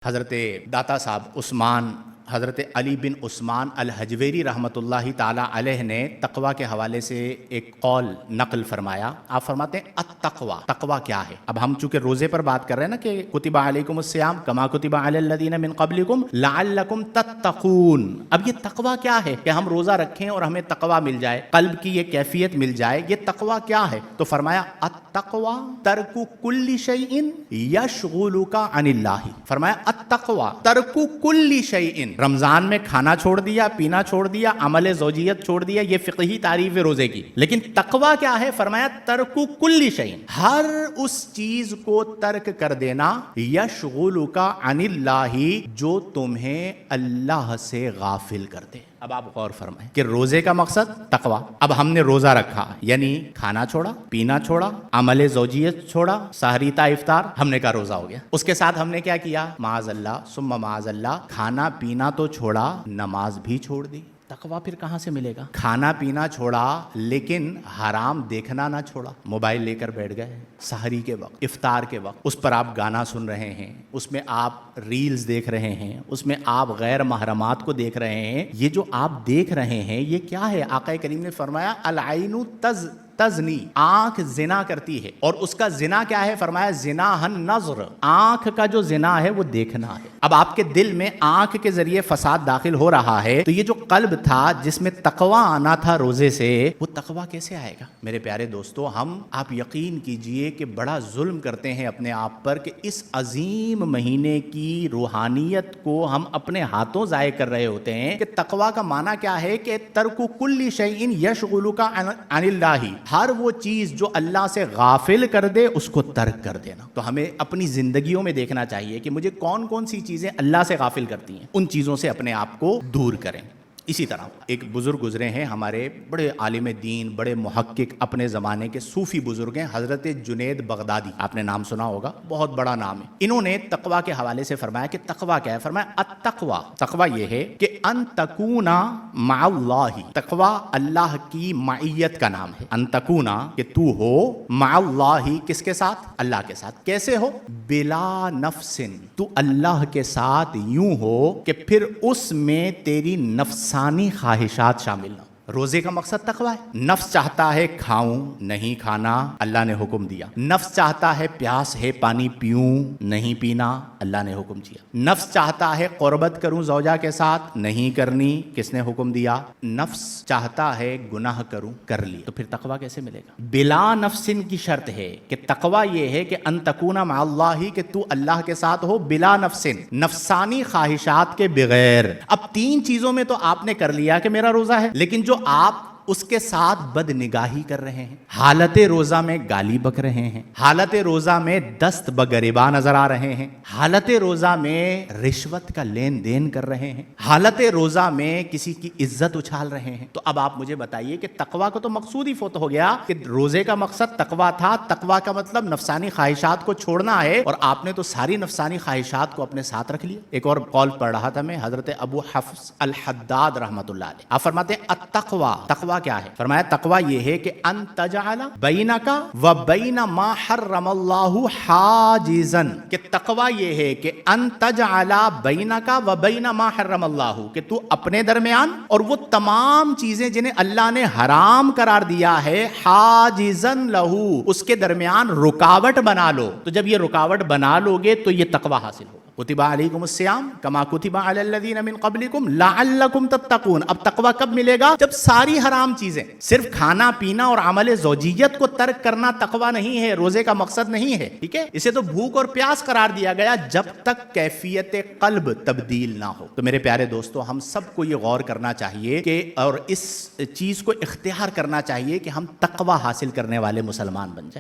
حضرت داتا صاحب عثمان حضرت علی بن عثمان الحجویری رحمۃ اللہ تعالی علیہ نے تقوی کے حوالے سے ایک قول نقل فرمایا. آپ فرماتے ہیں التقوی، تقوی کیا ہے؟ اب ہم چونکہ روزے پر بات کر رہے ہیں نا کہ کتب علیکم الصیام کما کتب علی الذین من قبلکم لعلکم تتقون. اب یہ تقوی کیا ہے کہ ہم روزہ رکھیں اور ہمیں تقوی مل جائے، قلب کی یہ کیفیت مل جائے، یہ تقوی کیا ہے؟ تو فرمایا التقوی ترک کل شیء یشغلک عن اللہ. فرمایا التقوی ترک کل شیء، رمضان میں کھانا چھوڑ دیا، پینا چھوڑ دیا، عمل زوجیت چھوڑ دیا، یہ فقہی تعریف ہے روزے کی. لیکن تقوی کیا ہے؟ فرمایا ترک کل شیء، ہر اس چیز کو ترک کر دینا، یشغلک عن اللہ، جو تمہیں اللہ سے غافل کر دے. اب آپ غور فرمائیں کہ روزے کا مقصد تقوی. اب ہم نے روزہ رکھا یعنی کھانا چھوڑا، پینا چھوڑا، عمل زوجیت چھوڑا، سحری تا افطار، ہم نے کہا روزہ ہو گیا. اس کے ساتھ ہم نے کیا کیا؟ معاذ اللہ ثم معاذ اللہ، کھانا پینا تو چھوڑا، نماز بھی چھوڑ دی. تقوی پھر کہاں سے ملے گا؟ کھانا پینا چھوڑا لیکن حرام دیکھنا نہ چھوڑا. موبائل لے کر بیٹھ گئے سحری کے وقت، افطار کے وقت، اس پر آپ گانا سن رہے ہیں، اس میں آپ ریلز دیکھ رہے ہیں، اس میں آپ غیر محرمات کو دیکھ رہے ہیں. یہ جو آپ دیکھ رہے ہیں یہ کیا ہے؟ آقا کریم نے فرمایا العین تزنی، آنکھ زنا کرتی ہے. اور اس کا زنا کیا ہے؟ فرمایا زنا النظر، آنکھ کا جو زنا ہے وہ دیکھنا ہے. اب آپ کے دل میں آنکھ کے ذریعے فساد داخل ہو رہا ہے تو یہ جو قلب تھا جس میں تقوی آنا تھا روزے سے، وہ تقوی کیسے آئے گا؟ میرے پیارے دوستو، آپ یقین کیجئے کہ بڑا ظلم کرتے ہیں اپنے آپ پر کہ اس عظیم مہینے کی روحانیت کو ہم اپنے ہاتھوں ضائع کر رہے ہوتے ہیں. کہ تقوی کا معنی کیا ہے؟ کہ ترک کل شیء یشغلک عن اللہ، ہر وہ چیز جو اللہ سے غافل کر دے اس کو ترک کر دینا. تو ہمیں اپنی زندگیوں میں دیکھنا چاہیے کہ مجھے کون کون سی چیزیں اللہ سے غافل کرتی ہیں، ان چیزوں سے اپنے آپ کو دور کریں. اسی طرح ایک بزرگ گزرے ہیں ہمارے، بڑے عالم دین، بڑے محقق، اپنے زمانے کے صوفی بزرگ ہیں، حضرت جنید بغدادی. آپ نے نام سنا ہوگا، بہت بڑا نام ہے. انہوں نے تقوی کے حوالے سے فرمایا کہ تقوی کیا ہے؟ فرمایا التقوی، تقوی یہ ہے کہ ان تکون مع اللہ، تقوی اللہ کی معیت کا نام ہے. ان تکون، کہ تو ہو، مع اللہ، کس کے ساتھ؟ اللہ کے ساتھ. کیسے ہو؟ بلا نفس، تو اللہ کے ساتھ یوں ہو کہ پھر اس میں تیری نفسانی خواہشات شامل نہ. روزے کا مقصد تقوی ہے. نفس چاہتا ہے کھاؤں، نہیں کھانا، اللہ نے حکم دیا. نفس چاہتا ہے پیاس ہے پانی پیوں، نہیں پینا، اللہ نے حکم دیا. نفس چاہتا ہے قربت کروں زوجہ کے ساتھ، نہیں کرنی، کس نے حکم دیا؟ نفس چاہتا ہے گناہ کروں، کر لی. تو پھر تقوی کیسے ملے گا؟ بلا نفسن کی شرط ہے کہ تقوی یہ ہے کہ ان تکون مع اللہ، کہ تو اللہ کے ساتھ ہو، بلا نفسن، نفسانی خواہشات کے بغیر. اب تین چیزوں میں تو آپ نے کر لیا کہ میرا روزہ ہے، لیکن جو آپ اس کے ساتھ بد نگاہی کر رہے ہیں، حالت روزہ میں گالی بک رہے ہیں، حالت روزہ میں دست بگریباں نظر آ رہے ہیں، حالت روزہ میں رشوت کا لین دین کر رہے ہیں، حالت روزہ میں کسی کی عزت اچھال رہے ہیں. تو اب آپ مجھے بتائیے کہ تقوی کو تو مقصود ہی فوت ہو گیا کہ روزے کا مقصد تقوی تھا. تقوی کا مطلب نفسانی خواہشات کو چھوڑنا ہے، اور آپ نے تو ساری نفسانی خواہشات کو اپنے ساتھ رکھ لیا. ایک اور قول پڑھ رہا تھا میں، حضرت ابو حفص الحداد رحمۃ اللہ علیہ، آپ فرماتے ہیں التقوی، تقوی کیا ہے؟ فرمایا تقوی یہ ہے کہ ان تجعل بینک و بین ما حرم اللہ حاجزا، کہ تقوی یہ ہے کہ ان تجعل بینک و بین ما حرم اللہ، کہ تو اپنے درمیان اور وہ تمام چیزیں جنہیں اللہ نے حرام قرار دیا ہے، حاجزا لہ، اس کے درمیان رکاوٹ بنا لو. تو جب یہ رکاوٹ بنا لوگے تو یہ تقوی حاصل ہوگا. کتب علیکم الصیام کما کتب علی الذین من قبلکم لعلکم تتقون. اب تقوی کب ملے گا؟ جب ساری حرام چیزیں، صرف کھانا پینا اور عمل زوجیت کو ترک کرنا تقوی نہیں ہے، روزے کا مقصد نہیں ہے. ٹھیک ہے، اسے تو بھوک اور پیاس قرار دیا گیا جب تک کیفیت قلب تبدیل نہ ہو. تو میرے پیارے دوستو، ہم سب کو یہ غور کرنا چاہیے کہ اور اس چیز کو اختیار کرنا چاہیے کہ ہم تقوی حاصل کرنے والے مسلمان بن جائیں.